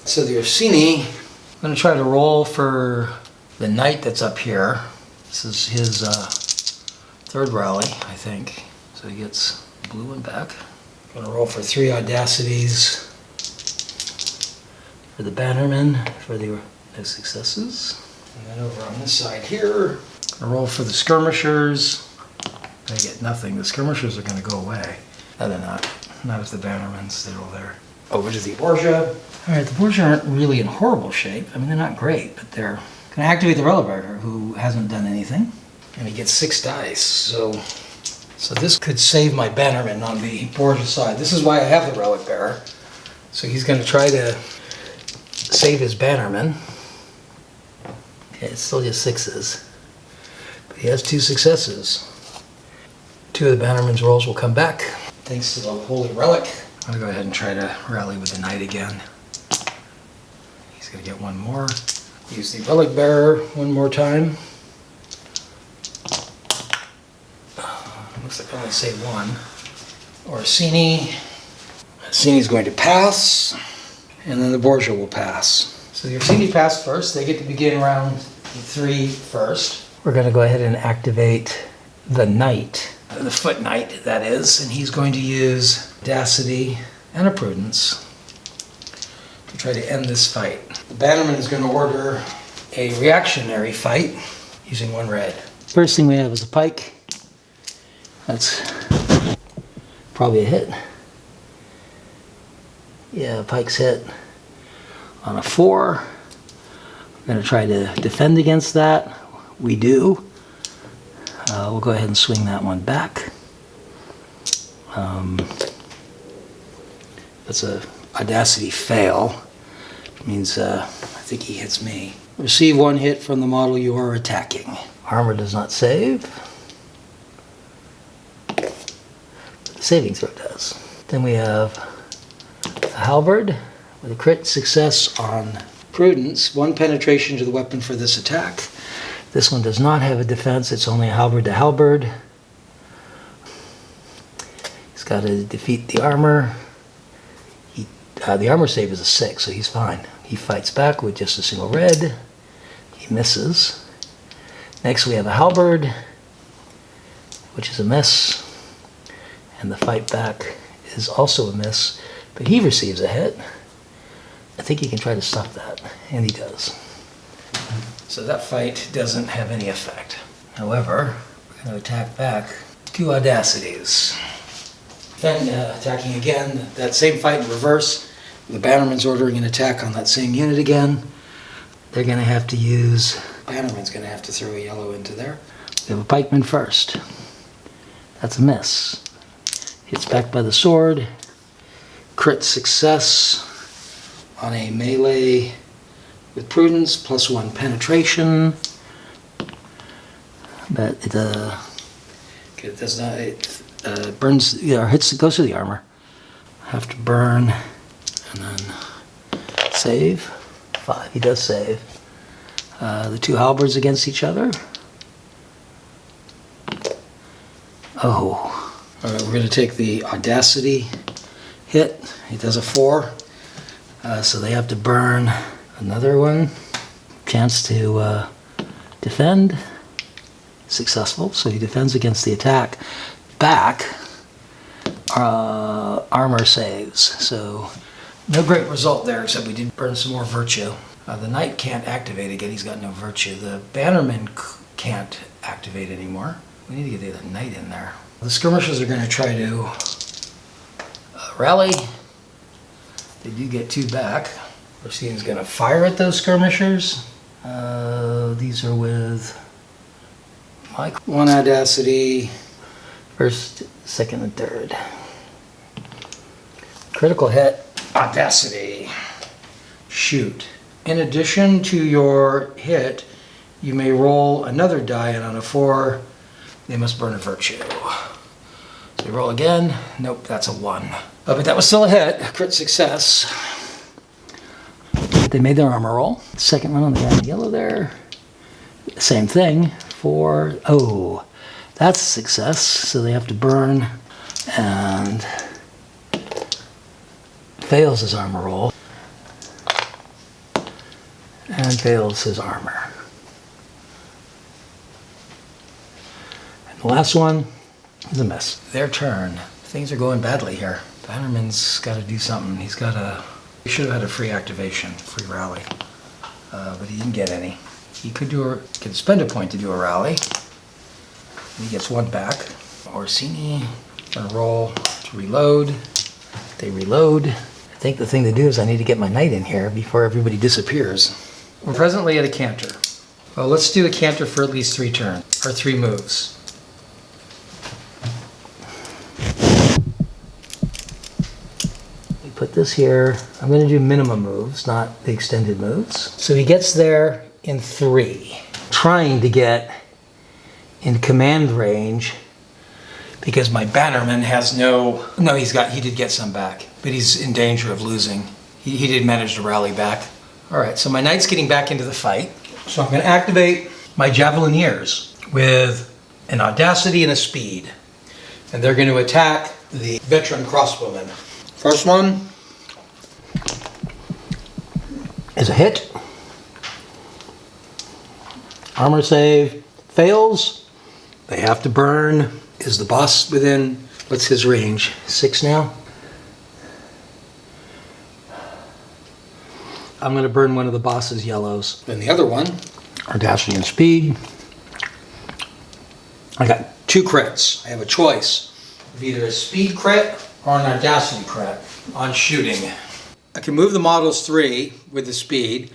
So the Orsini, I'm going to try to roll for the knight that's up here. This is his 3rd rally, I think. So he gets the blue one back. I'm going to roll for 3 audacities for the bannerman for the no successes. And then over on this side here, I'm going to roll for the skirmishers. They get nothing. The skirmishers are going to go away. No, they're not. Not if the bannerman's still there. Over to the Borgia. All right, the Borgia aren't really in horrible shape. I mean, they're not great, but they're going to activate the Relic Bearer, who hasn't done anything. And he gets 6 dice, so this could save my bannerman on the Borgia side. This is why I have the Relic Bearer. So he's going to try to save his bannerman. Okay, it's still just 6s. But he has 2 successes. 2 of the bannerman's rolls will come back, thanks to the Holy Relic. I'm going to go ahead and try to rally with the knight again. He's going to get 1 more. Use the Relic Bearer 1 more time. Looks like I only say 1. Orsini. Orsini's going to pass, and then the Borgia will pass. So the Orsini passed first. They get to begin round 3 first. We're going to go ahead and activate the knight. The foot knight, that is, and he's going to use audacity and a prudence to try to end this fight. The bannerman is going to order a reactionary fight using 1 red. First thing we have is a pike. That's probably a hit. Yeah, pike's hit on a 4. We're going to try to defend against that. We do. We'll go ahead and swing that one back. That's a audacity fail. It means I think he hits me. Receive 1 hit from the model you are attacking. Armor does not save. But the saving throw does. Then we have a halberd with a crit success on prudence. 1 penetration to the weapon for this attack. This one does not have a defense, it's only a halberd to halberd. He's got to defeat the armor. The armor save is a 6, so he's fine. He fights back with just a single red. He misses. Next we have a halberd, which is a miss. And the fight back is also a miss, but he receives a hit. I think he can try to stop that, and he does. So that fight doesn't have any effect. However, we're going to attack back 2 audacities. Then attacking again, that same fight in reverse. The Bannerman's ordering an attack on that same unit again. They're going to have to use... Bannerman's going to have to throw a yellow into there. We have a pikeman first. That's a miss. Hits back by the sword. Crit success on a melee with prudence, +1 penetration. But it does not... It burns, or hits, goes through the armor. Have to burn, and then save. 5, he does save. The 2 halberds against each other. Oh. All right, we're going to take the audacity hit. He does a 4. So they have to burn another one. Chance to defend. Successful, so he defends against the attack. Back, armor saves, so no great result there, except we did burn some more virtue. The knight can't activate again, he's got no virtue. The bannerman can't activate anymore. We need to get the knight in there. The skirmishers are going to try to rally. They do get 2 back. Rocin's going to fire at those skirmishers. These are with Mike. 1 audacity. First, second, and third. Critical hit, audacity. Shoot. In addition to your hit, you may roll another die, and on a 4, they must burn a virtue. So you roll again. Nope, that's a 1. But that was still a hit. Crit success. They made their armor roll. Second one on the guy in yellow there. Same thing. 4. Oh. That's a success, so they have to burn, and fails his armor roll, and fails his armor. And the last one is a miss. Their turn. Things are going badly here. Bannerman's got to do something. He should have had a free activation, free rally, but he didn't get any. He could spend a point to do a rally. He gets 1 back. Orsini gonna roll to reload. They reload. I think the thing to do is I need to get my knight in here before everybody disappears. We're presently at a canter. Well, let's do a canter for at least 3 turns, or 3 moves. We put this here. I'm gonna do minimum moves, not the extended moves. So he gets there in 3, trying to get in command range, because my bannerman has he did get some back, but he's in danger of losing. He did manage to rally back. All right, so my knight's getting back into the fight. So I'm going to activate my javelineers with an audacity and a speed. And they're going to attack the veteran crossbowmen. First one is a hit. Armor save fails. They have to burn. Is the boss within, what's his range? 6 now? I'm going to burn one of the boss's yellows. Then the other one, audacity and speed. I got 2 crits. I have a choice of either a speed crit or an audacity crit on shooting. I can move the models 3 with the speed.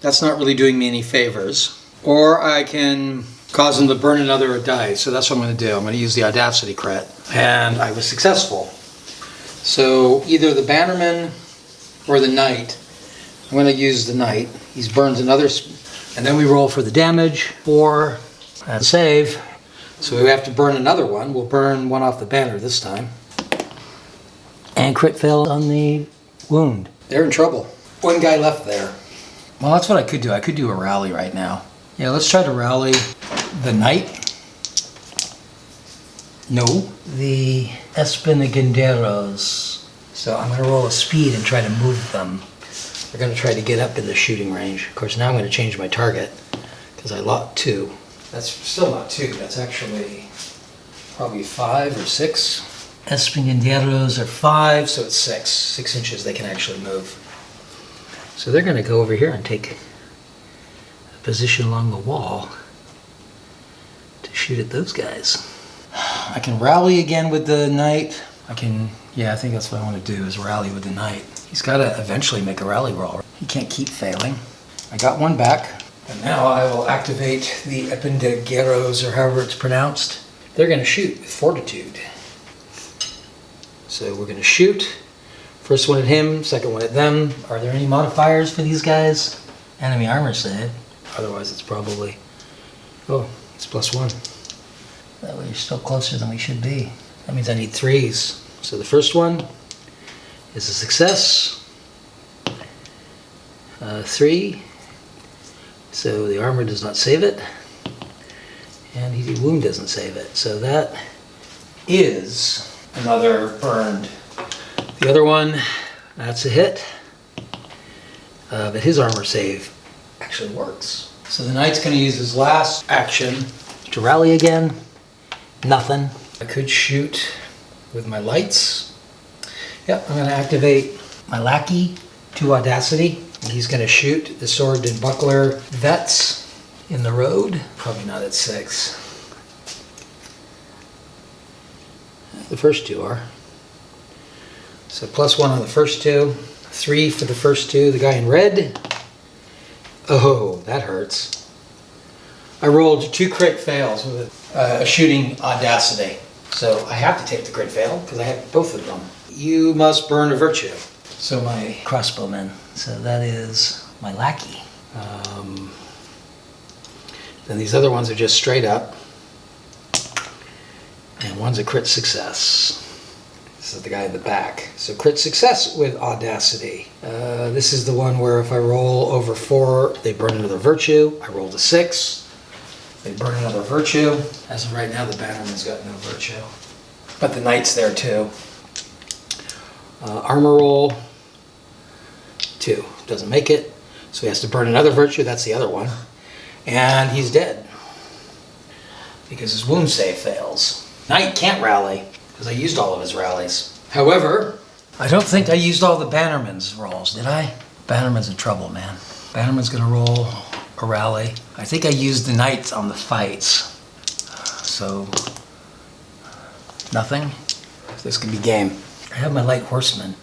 That's not really doing me any favors. Or I can cause them to burn another die. So that's what I'm going to do. I'm going to use the audacity crit. And I was successful. So either the bannerman or the knight. I'm going to use the knight. He burns another, and then we roll for the damage. 4 and save. So we have to burn another one. We'll burn one off the banner this time. And crit fail on the wound. They're in trouble. 1 guy left there. Well, that's what I could do. I could do a rally right now. Yeah, let's try to rally the knight. No. The Espinagenderos. So I'm going to roll a speed and try to move them. We're going to try to get up in the shooting range. Of course, now I'm going to change my target because I locked 2. That's still not 2. That's actually probably 5 or 6. Espinagenderos are 5, so it's 6. 6 inches they can actually move. So they're going to go over here and take a position along the wall to shoot at those guys. I can rally again with the knight. I think that's what I want to do, is rally with the knight. He's got to eventually make a rally roll. He can't keep failing. I got one back. And now I will activate the Epindegueros, or however it's pronounced. They're going to shoot with fortitude. So we're going to shoot. First one at him, second one at them. Are there any modifiers for these guys? Enemy armor save. Otherwise it's probably... Oh, it's +1. That way you're still closer than we should be. That means I need 3s. So the first one is a success. 3. So the armor does not save it. And the wound doesn't save it. So that is another burned. The other one, that's a hit. But his armor save actually works. So the knight's going to use his last action to rally again. Nothing. I could shoot with my lights. Yep, I'm going to activate my lackey to Audacity. He's going to shoot the sword and buckler vets in the road. Probably not at 6. The first 2 are. So +1 on the first 2. 3 for the first 2. The guy in red. Oh, that hurts. I rolled 2 crit fails with a shooting Audacity. So I have to take the crit fail because I have both of them. You must burn a virtue. So my crossbowman. So that is my lackey. Then these other ones are just straight up. And one's a crit success. This is the guy in the back. So crit success with Audacity. This is the one where if I roll over 4, they burn another virtue. I rolled a 6. They burn another virtue. As of right now, the bannerman's got no virtue. But the knight's there too. Armor roll, 2. Doesn't make it. So he has to burn another virtue. That's the other one. And he's dead. Because his wound save fails. Knight can't rally, because I used all of his rallies. However, I don't think I used all the bannerman's rolls, did I? Bannerman's in trouble, man. Bannerman's gonna roll a rally. I think I used the knights on the fights. So, nothing. This could be game. I have my light horseman,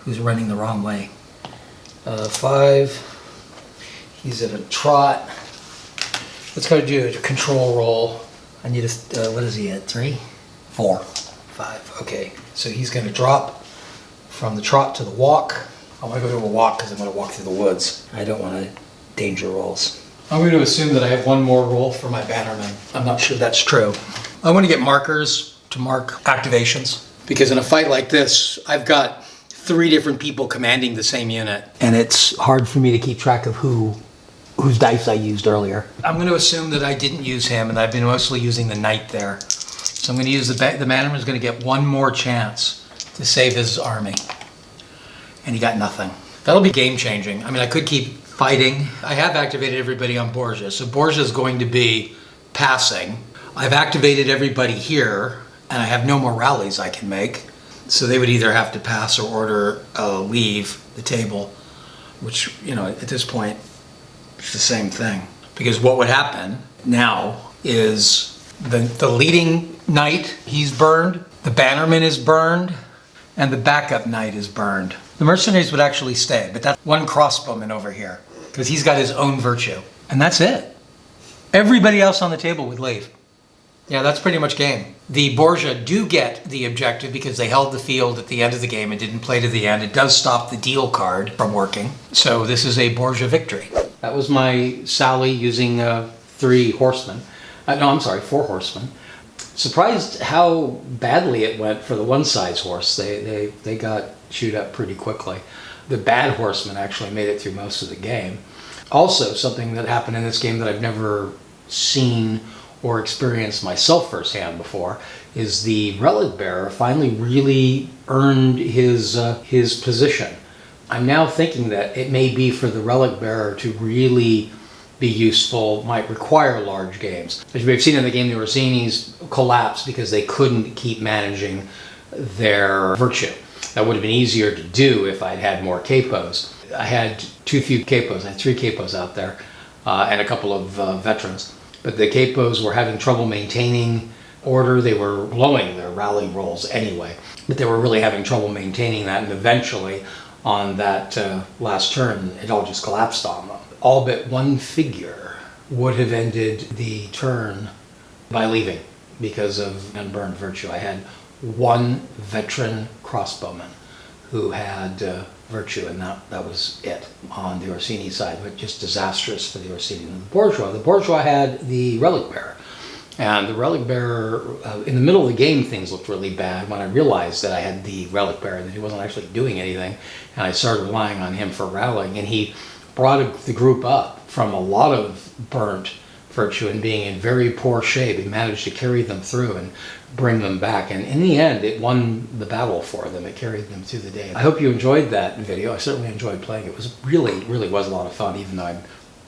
who's running the wrong way. 5. He's at a trot. Let's go do a control roll. I need a, what is he at, 3? 4. 5, okay. So he's gonna drop from the trot to the walk. I wanna go to a walk because I'm gonna walk through the woods. I don't want to danger rolls. I'm going to assume that I have one more roll for my bannerman. I'm not sure that's true. I want to get markers to mark activations. Because in a fight like this, I've got 3 different people commanding the same unit. And it's hard for me to keep track of whose dice I used earlier. I'm going to assume that I didn't use him, and I've been mostly using the knight there. So I'm going to use the bannerman's going to get one more chance to save his army. And he got nothing. That'll be game changing. I mean, I could keep fighting. I have activated everybody on Borgia, so Borgia is going to be passing. I've activated everybody here, and I have no more rallies I can make. So they would either have to pass or order leave the table, which, you know, at this point, it's the same thing. Because what would happen now is the leading knight, he's burned, the bannerman is burned, and the backup knight is burned. The mercenaries would actually stay, but that's one crossbowman over here, because he's got his own virtue. And that's it. Everybody else on the table would leave. Yeah, that's pretty much game. The Borgia do get the objective because they held the field at the end of the game and didn't play to the end. It does stop the deal card from working. So this is a Borgia victory. That was my Sally using 3 horsemen. No, I'm sorry, 4 horsemen. Surprised how badly it went for the one-size horse. They got chewed up pretty quickly. The bad horseman actually made it through most of the game. Also, something that happened in this game that I've never seen or experienced myself firsthand before is the relic bearer finally really earned his position. I'm now thinking that it may be for the relic bearer to really be useful, might require large games. As we've seen in the game, the Orsini's collapsed because they couldn't keep managing their virtue. That would have been easier to do if I'd had more capos. I had too few capos. I had 3 capos out there and a couple of veterans. But the capos were having trouble maintaining order. They were blowing their rally rolls anyway, but they were really having trouble maintaining that, and eventually on that last turn it all just collapsed on them. All but one figure would have ended the turn by leaving because of unburned virtue. I had 1 veteran crossbowman who had virtue, and that was it on the Orsini side, but just disastrous for the Orsini. And the bourgeois had the relic bearer, and the relic bearer in the middle of the game things looked really bad when I realized that I had the relic bearer, that he wasn't actually doing anything, and I started relying on him for rallying, and he brought the group up from a lot of burnt virtue and being in very poor shape. He managed to carry them through and bring them back, and in the end it won the battle for them. It carried them through the day. I hope you enjoyed that video. I certainly enjoyed playing. It was really was a lot of fun, even though I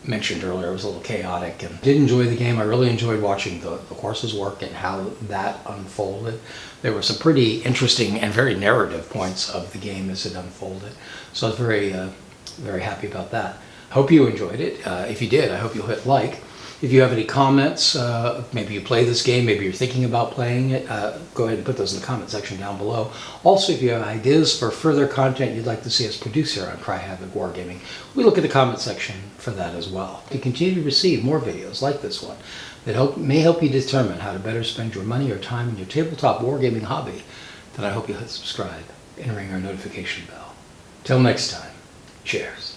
mentioned earlier it was a little chaotic, and did enjoy the game. I really enjoyed watching the horses work and how that unfolded. There were some pretty interesting and very narrative points of the game as it unfolded, so I was very happy about that. Hope you enjoyed it. If you did, I hope you'll hit like. If you have any comments, maybe you play this game, maybe you're thinking about playing it, go ahead and put those in the comment section down below. Also, if you have ideas for further content you'd like to see us produce here on Cry Havoc Wargaming, we look at the comment section for that as well. To continue to receive more videos like this one that may help you determine how to better spend your money or time in your tabletop wargaming hobby, then I hope you'll hit subscribe and ring our notification bell. Till next time, cheers.